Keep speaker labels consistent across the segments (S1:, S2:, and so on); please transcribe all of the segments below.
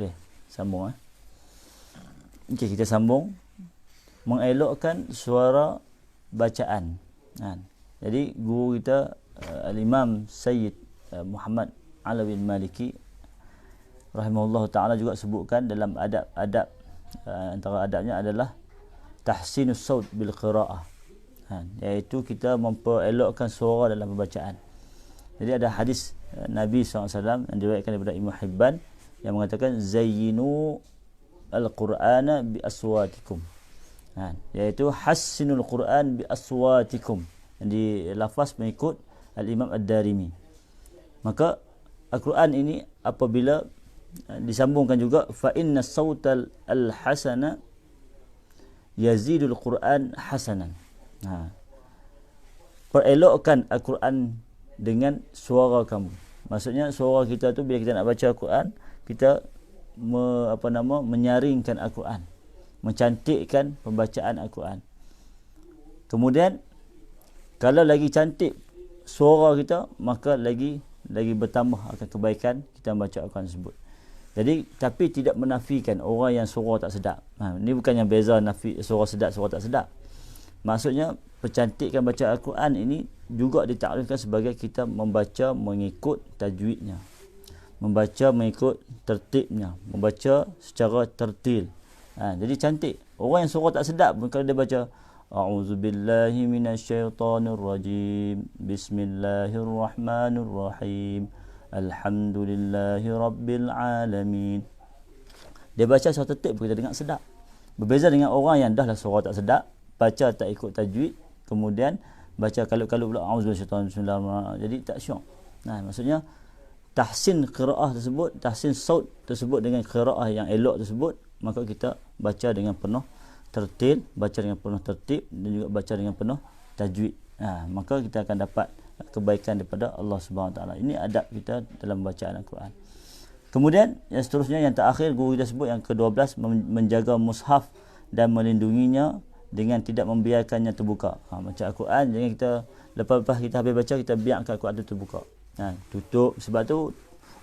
S1: Boleh sambung. Okey, kita sambung. Mengelokkan suara bacaan. Jadi guru kita Al-Imam Sayyid Muhammad Alawi Maliki rahimahullah ta'ala juga sebutkan dalam adab-adab, antara adabnya adalah tahsinus saut bil qira'ah, iaitu kita memperelokkan suara dalam pembacaan. Jadi ada hadis Nabi SAW yang diriwayatkan daripada Ibnu Hibban yang mengatakan zayyinu al-Qur'ana bi aswatikum, iaitu hassinul Qur'an bi aswatikum, yang dilafaz mengikut Al-Imam Ad-Darimi. Maka Al-Quran ini apabila disambungkan juga fa inna sautal al-hasana yazidul Quran hasanan. Perelokkan Al-Quran dengan suara kamu. Maksudnya suara kita tu bila kita nak baca Al-Quran, kita menyaringkan Al-Quran, mencantikkan pembacaan Al-Quran. Kemudian kalau lagi cantik suara kita, maka lagi bertambah akan kebaikan kita membaca Al-Quran tersebut. Jadi tapi tidak menafikan orang yang suara tak sedap. Ini bukan yang beza nafi suara sedap suara tak sedap. Maksudnya pencantikan baca Al-Quran ini juga ditakrifkan sebagai kita membaca mengikut tajwidnya, membaca mengikut tertibnya, membaca secara tertil. Jadi cantik. Orang yang suara tak sedap kalau dia baca a'udzubillahi minasyaitonirrajim, bismillahirrahmanirrahim, alhamdulillahi rabbil alamin, dia baca secara tertib, kita dengar sedap. Berbeza dengan orang yang dah lah suara tak sedap, baca tak ikut tajwid, kemudian baca kalut-kalut pula a'udzubillahi, jadi tak syok. Maksudnya tahsin qiraah tersebut, tahsin saut tersebut dengan qiraah yang elok tersebut, maka kita baca dengan penuh tertil, baca dengan penuh tertib, dan juga baca dengan penuh tajwid. Maka kita akan dapat kebaikan daripada Allah Subhanahu Wa Taala. Ini adab kita dalam bacaan Al-Quran. Kemudian yang seterusnya, yang terakhir guru kita sebut yang ke-12, menjaga mushaf dan melindunginya dengan tidak membiarkannya terbuka. Baca Al-Quran, jangan kita lepas kita habis baca kita biarkan Al-Quran itu terbuka. Tutup. Sebab tu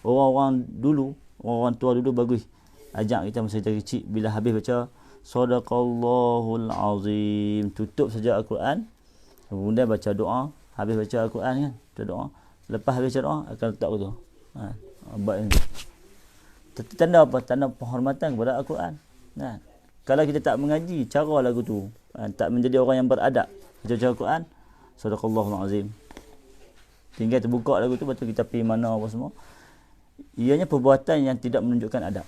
S1: orang-orang dulu, orang tua dulu bagus ajak kita masa kita kecil, bila habis baca Sadaqallahul Azim, tutup saja Al-Quran, kemudian baca doa. Habis baca Al-Quran kan, baca doa. Lepas habis baca doa, akan letak tu. Tanda apa? Tanda penghormatan kepada Al-Quran. Kalau kita tak mengaji cara lagu tu, tak menjadi orang yang beradab, baca Al-Quran, Sadaqallahul Azim, tinggal terbuka lagu tu, lepas tu kita pergi mana apa semua, ianya perbuatan yang tidak menunjukkan adab.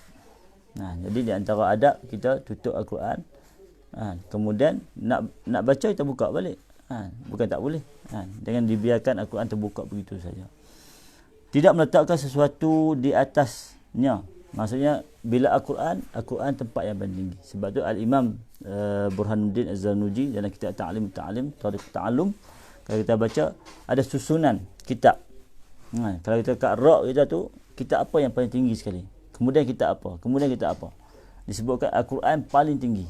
S1: Jadi di antara adab kita tutup Al-Quran, kemudian nak baca kita buka balik. Bukan tak boleh. Jangan dibiarkan Al-Quran terbuka begitu saja. Tidak meletakkan sesuatu di atasnya. Maksudnya bila Al-Quran tempat yang paling tinggi. Sebab tu Al-Imam Burhanuddin Az-Zarnuji dalam kitab Ta'lim Tariq Ta'allum, kalau kita baca ada susunan kitab. Kalau kita kat rak kita tu, kitab apa yang paling tinggi sekali, kemudian kita apa, disebutkan Al-Quran paling tinggi.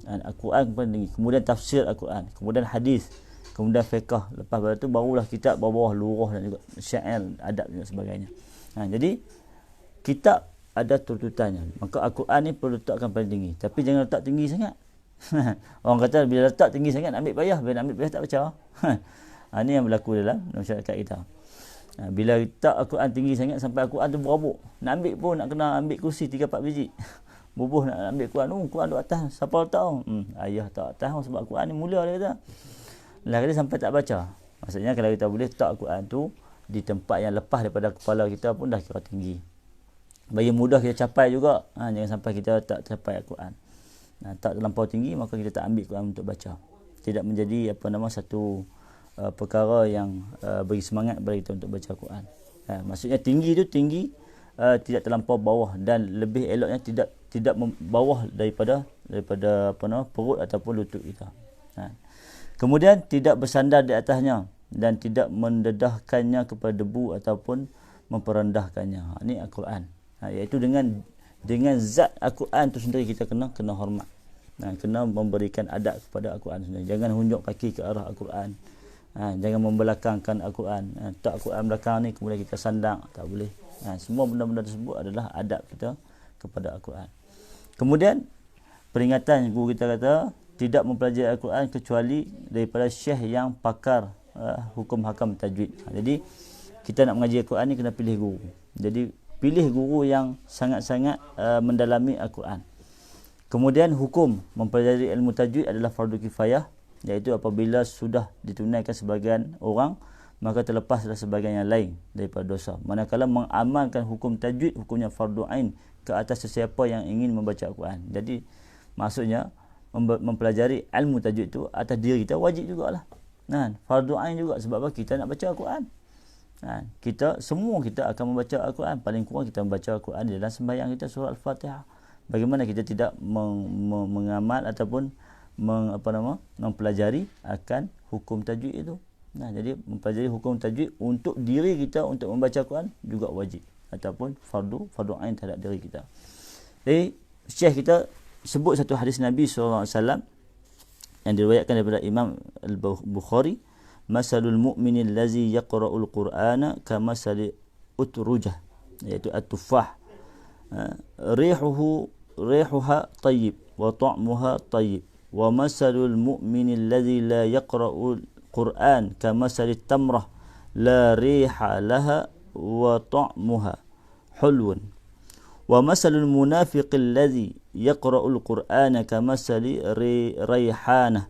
S1: Al-Quran paling tinggi, kemudian tafsir Al-Quran, kemudian hadis, kemudian fiqh, lepas tu barulah kitab bawah lurah dan juga syair, adab dan sebagainya. Jadi kitab ada tuntutannya, maka Al-Quran ni perlu letakkan paling tinggi, tapi jangan letak tinggi sangat. Orang kata bila letak tinggi sangat ambil payah, bila ambil payah tak baca. Ini yang berlaku dalam masyarakat kita. Bila letak Al-Quran tinggi sangat sampai Al-Quran tu berabuk, nak ambil pun nak kena ambil kursi 3-4 biji. Bubuh nak ambil Quran, Quran duduk atas, siapa letak? Ayah tak atas sebab Quran ni mulia dia kata. Lah kita sampai tak baca. Maksudnya kalau kita boleh letak Quran tu di tempat yang lepas daripada kepala kita pun dah kira tinggi. Bagi mudah kita capai juga. Jangan sampai kita tak capai Al-Quran. Tak terlampau tinggi, maka kita tak ambil Quran untuk baca. Tidak menjadi satu perkara yang beri semangat bagi kita untuk baca Quran. Maksudnya tinggi tu tinggi, tidak terlampau bawah, dan lebih eloknya tidak bawah daripada perut ataupun lutut kita. Kemudian tidak bersandar di atasnya dan tidak mendedahkannya kepada debu ataupun memperendahkannya. Ini Al-Quran. Iaitu dengan zat Al-Quran tu sendiri kita kena hormat. Kena memberikan adab kepada Al-Quran sendiri. Jangan hunjuk kaki ke arah Al-Quran. Jangan membelakangkan Al-Quran. Tak Al-Quran belakang ni kemudian kita sandang, tak boleh. Semua benda-benda tersebut adalah adab kita kepada Al-Quran. Kemudian peringatan guru kita kata tidak mempelajari Al-Quran kecuali daripada syekh yang pakar hukum hakam tajwid. Jadi kita nak mengaji Al-Quran ni kena pilih guru. Jadi pilih guru yang sangat-sangat mendalami Al-Quran. Kemudian hukum mempelajari ilmu tajwid adalah fardu kifayah, iaitu apabila sudah ditunaikan sebahagian orang, maka terlepaslah sebahagian yang lain daripada dosa. Manakala mengamalkan hukum tajwid, hukumnya fardu ain ke atas sesiapa yang ingin membaca Al-Quran. Jadi maksudnya mempelajari ilmu tajwid itu atas diri kita wajib jugalah. Fardu ain juga, sebab apa? Kita nak baca Al-Quran. Semua kita akan membaca Al-Quran. Paling kurang kita membaca Al-Quran dalam sembahyang kita, surah Al-Fatihah. Bagaimana kita tidak mengamal ataupun mempelajari akan hukum tajwid itu. Jadi mempelajari hukum tajwid untuk diri kita, untuk membaca Al-Quran juga wajib, ataupun fardu ain terhadap diri kita. Jadi syekh kita sebut satu hadis Nabi SAW yang diriwayatkan daripada Imam Al-Bukhari, masalul mu'minil lazi yaqra'ul qur'ana kamasali utrujah, iaitu at-tufah, rihuha tayyib wa ta'muha tayyib, wa masalul mu'minil lazi la yaqra'ul qur'an kamasali tamrah la riha laha wa ta'muha hulwun, wa masalul munafiqil lazi yaqra'ul qur'ana kamasali rayhanah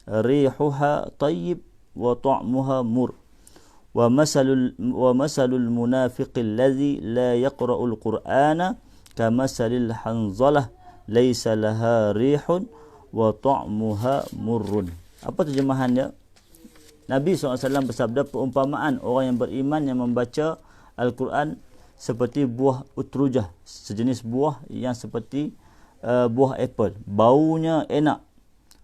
S1: rihuha tayyib wa ta'muha mur, wa masalul munafiqil ladzi la yaqra'ul qur'ana kamasalil hanzalah laisa laha rihun wa ta'muha murrun. Apa terjemahan dia? Nabi SAW bersabda, perumpamaan orang yang beriman yang membaca Al-Quran seperti buah utrujah, sejenis buah yang seperti buah apple, baunya enak,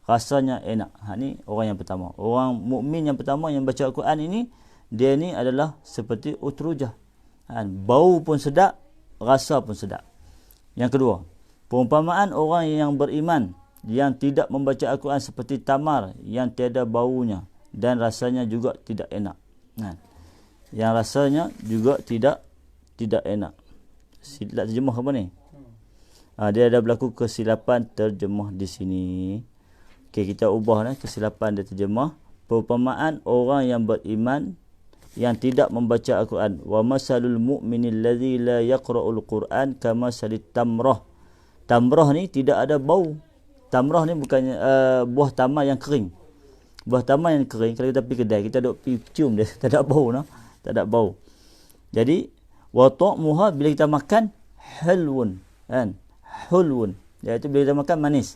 S1: rasanya enak. Ni orang yang pertama. Orang mukmin yang pertama yang baca Al-Quran ini, dia ni adalah seperti utrujah. Bau pun sedap, rasa pun sedap. Yang kedua, perumpamaan orang yang beriman yang tidak membaca Al-Quran seperti tamar yang tiada baunya dan rasanya juga tidak enak. Yang rasanya juga tidak enak. Silap terjemah apa ni? Dia ada berlaku kesilapan terjemah di sini. Okey, kita ubah kesilapan dia terjemah. Perumpamaan orang yang beriman yang tidak membaca Al-Quran. Wa masalul mu'minil ladzi la yaqra'ul Quran kamasalit tamrah. Tamrah ni tidak ada bau. Tamrah ni bukannya buah tamar yang kering. Buah tamar yang kering, kalau kita pergi kedai, kita duk cium dia, tak ada bau, tak ada bau. Jadi wa ta'muha, bila kita makan, hulwun, hulwun, iaitu bila kita makan manis.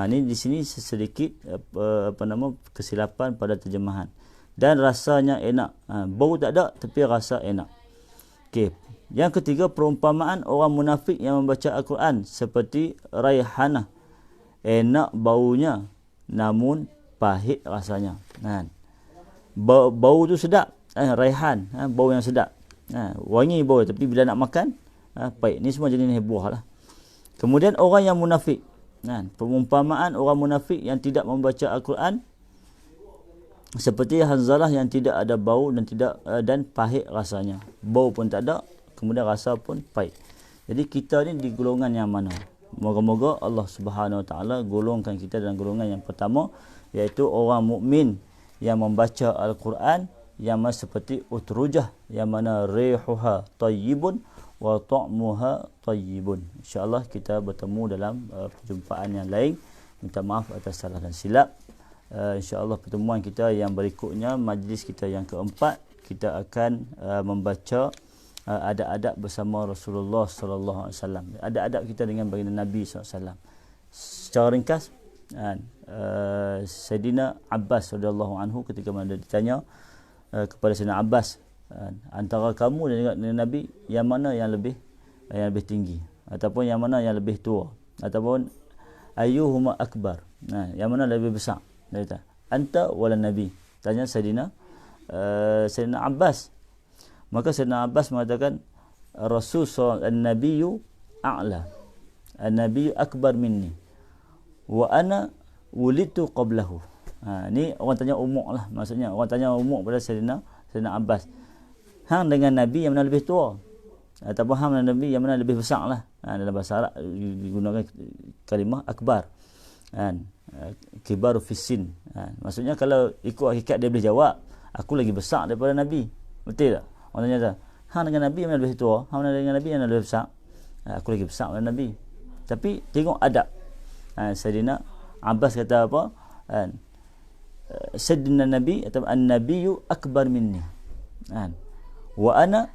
S1: Ni di sini sedikit kesilapan pada terjemahan. Dan rasanya enak. Bau tak ada, tapi rasa enak. Okey. Yang ketiga, perumpamaan orang munafik yang membaca Al-Quran seperti raihanah. Enak baunya, namun pahit rasanya. Bau tu sedap, raihan, bau yang sedap. Wangi bau, tapi bila nak makan, pahit. Ni semua jenis buah lah. Kemudian orang yang munafik. Perumpamaan orang munafik yang tidak membaca Al-Quran seperti hanzalah yang tidak ada bau dan pahit rasanya. Bau pun tak ada, kemudian rasa pun pahit. Jadi kita ni di golongan yang mana? Moga-moga Allah Subhanahu Wa Taala golongkan kita dalam golongan yang pertama, iaitu orang mukmin yang membaca Al-Quran yang seperti utrujah, yang mana rihuha tayyibun wa ta'muha tayyibun. InsyaAllah kita bertemu dalam perjumpaan yang lain. Minta maaf atas salah dan silap. InsyaAllah pertemuan kita yang berikutnya, majlis kita yang keempat, kita akan membaca adab-adab bersama Rasulullah sallallahu alaihi wasallam. Adab-adab kita dengan baginda Nabi sallallahu alaihi wasallam. Secara ringkas, Sayyidina Abbas radhiyallahu anhu ketika mana ditanya kepada Sayyidina Abbas, antara kamu dan Nabi, yang mana yang lebih tinggi, ataupun yang mana yang lebih tua, ataupun ayyuhuma akbar, yang mana lebih besar? Dia kata, anta wala nabi. Tanya Sayyidina Abbas. Maka Sayyidina Abbas mengatakan, Rasul an-nabiyyu a'la, an-nabiyyu akbar minni wa ana wulidtu qablahu. Ni orang tanya umur lah, maksudnya orang tanya umur pada Sayyidina Abbas. Hang dengan Nabi yang mana lebih tua? ataupun hamlan Nabi yang mana lebih besar lah. Dalam bahasa Arab digunakan kalimah akbar. Kibaru fissin. Maksudnya kalau ikut hakikat dia boleh jawab, aku lagi besar daripada Nabi. Betul tak? Orang tanya tak? Hang dengan Nabi yang lebih tua, hang dengan Nabi yang lebih besar. Aku lagi besar daripada Nabi. Tapi tengok adab. Sayyidina Abbas kata apa? Sayyidina Nabi atau an-nabiyyu akbar minni. Wa ana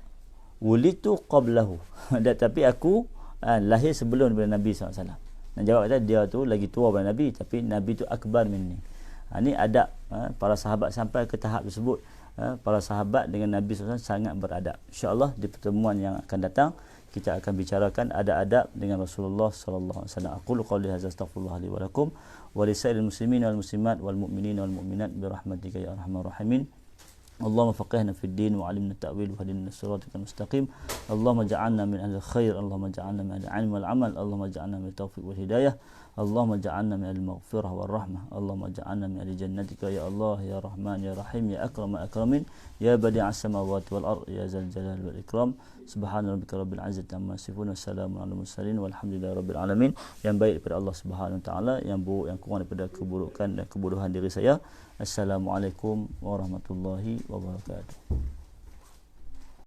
S1: wulitu qablahu. Tapi aku lahir sebelum daripada Nabi SAW. Dan jawab kata dia tu lagi tua daripada Nabi, tapi Nabi tu akbar minni. Ini adab para sahabat sampai ke tahap tersebut. Para sahabat dengan Nabi SAW sangat beradab. InsyaAllah di pertemuan yang akan datang kita akan bicarakan adab-adab dengan Rasulullah sallallahu alaihi wasallam. Aqulu qawli hadza astaghfirullah li wa lakum wa lisairil muslimin wal muslimat wal mu'minin wal mu'minat bi rahmatika ya arhamar rahimin. اللهم فقهنا في الدين وعلمنا التأويل وهدنا صراطك المستقيم. اللهم اجعلنا من أهل الخير. اللهم اجعلنا من أهل العلم والعمل. اللهم اجعلنا من التوفيق والهداية. اللهم اجعلنا من المغفرة والرحمة. اللهم اجعلنا من أهل جنتك يا الله يا رحمن يا رحيم يا أكرم الأكرمين يا بديع السماوات والأرض يا ذا الجلال والإكرام. سبحان ربك رب العزة عما يصفون والسلام على المرسلين والحمد لله رب العالمين. Yang baik daripada Allah Subhanahu wa taala, yang buruk yang kurang daripada keburukan dan kebodohan diri saya. Assalamualaikum warahmatullahi wabarakatuh.